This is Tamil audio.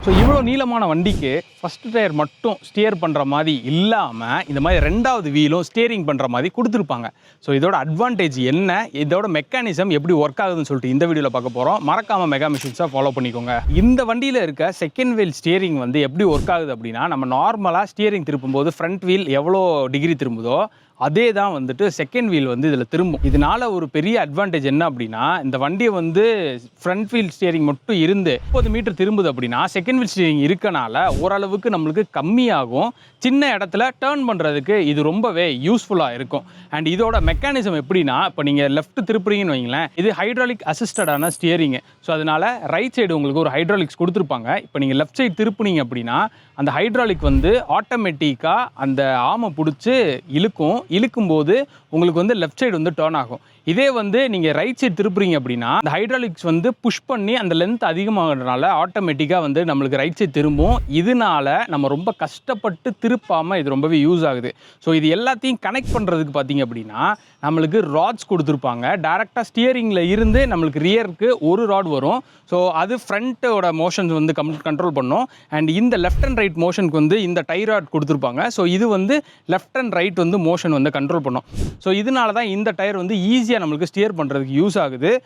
ஸோ இவ்வளோ நீளமான வண்டிக்கு ஃபஸ்ட் டயர் மட்டும் ஸ்டியர் பண்ணுற மாதிரி இல்லாமல் இந்த மாதிரி ரெண்டாவது வீலும் ஸ்டியரிங் பண்ணுற மாதிரி கொடுத்துருப்பாங்க. ஸோ இதோட அட்வான்டேஜ் என்ன, இதோட மெக்கானிசம் எப்படி ஒர்க் ஆகுதுன்னு சொல்லிட்டு இந்த வீடியோவில் பார்க்க போகிறோம். மறக்காமல் மெகா மிஷின்ஸாக ஃபாலோ பண்ணிக்கோங்க. இந்த வண்டியில் இருக்க செகண்ட் வீல் ஸ்டியரிங் வந்து எப்படி ஒர்க் ஆகுது அப்படின்னா, நம்ம நார்மலாக ஸ்டியரிங் திருப்பும்போது ஃப்ரண்ட் வீல் எவ்வளோ டிகிரி திரும்புதோ அதே தான் வந்துட்டு செகண்ட் வீல் வந்து இதில் திரும்பும். இதனால ஒரு பெரிய அட்வான்டேஜ் என்ன அப்படின்னா, இந்த வண்டியை வந்து ஃப்ரண்ட் வீல் ஸ்டியரிங் மட்டும் இருந்து 30 மீட்டர் திரும்புது அப்படின்னா செகண்ட் வீல் ஸ்டியரிங் இருக்கனால ஓரளவுக்கு நம்மளுக்கு கம்மியாகும். சின்ன இடத்துல டேர்ன் பண்ணுறதுக்கு இது ரொம்பவே யூஸ்ஃபுல்லாக இருக்கும். அண்ட் இதோட மெக்கானிசம் எப்படின்னா, இப்போ நீங்கள் லெஃப்ட் திருப்புறீங்கன்னு வைங்களேன், இது ஹைட்ராலிக் அசிஸ்டடான ஸ்டியரிங்கு. ஸோ அதனால் ரைட் சைடு உங்களுக்கு ஒரு ஹைட்ராலிக்ஸ் கொடுத்துருப்பாங்க. இப்போ நீங்கள் லெஃப்ட் சைடு திருப்புனீங்க அப்படின்னா அந்த ஹைட்ராலிக் வந்து ஆட்டோமேட்டிக்காக அந்த ஆமை பிடிச்சி இழுக்கும்போது உங்களுக்கு வந்து லெஃப்ட் சைடு வந்து டேர்ன் ஆகும். இதே வந்து நீங்கள் ரைட் சைடு திருப்புறீங்க அப்படின்னா அந்த ஹைட்ராலிக்ஸ் வந்து புஷ் பண்ணி அந்த லென்த் அதிகமாகிறதுனால ஆட்டோமேட்டிக்காக வந்து நம்மளுக்கு ரைட் சைடு திரும்பும். இதனால நம்ம ரொம்ப கஷ்டப்பட்டு திருப்பாமல் இது ரொம்பவே யூஸ் ஆகுது. ஸோ இது எல்லாத்தையும் கனெக்ட் பண்ணுறதுக்கு பார்த்தீங்க அப்படின்னா நம்மளுக்கு ராட்ஸ் கொடுத்துருப்பாங்க. டேரெக்டாக ஸ்டியரிங்கில் இருந்து நம்மளுக்கு ரியருக்கு ஒரு ராட் வரும். ஸோ அது ஃப்ரண்ட்டோட மோஷன்ஸ் வந்து கண்ட்ரோல் பண்ணும். அண்ட் இந்த லெஃப்ட் அண்ட் ரைட் மோஷனுக்கு வந்து இந்த டை ராட் கொடுத்துருப்பாங்க. ஸோ இது வந்து லெஃப்ட் அண்ட் ரைட் வந்து மோஷன் வந்து கண்ட்ரோல் பண்ணும். ஸோ இதனால தான் இந்த டயர் வந்து ஈஸியாக நம்மளுக்கு ஸ்டியர் பண்ணுறதுக்கு யூஸ் ஆகுது.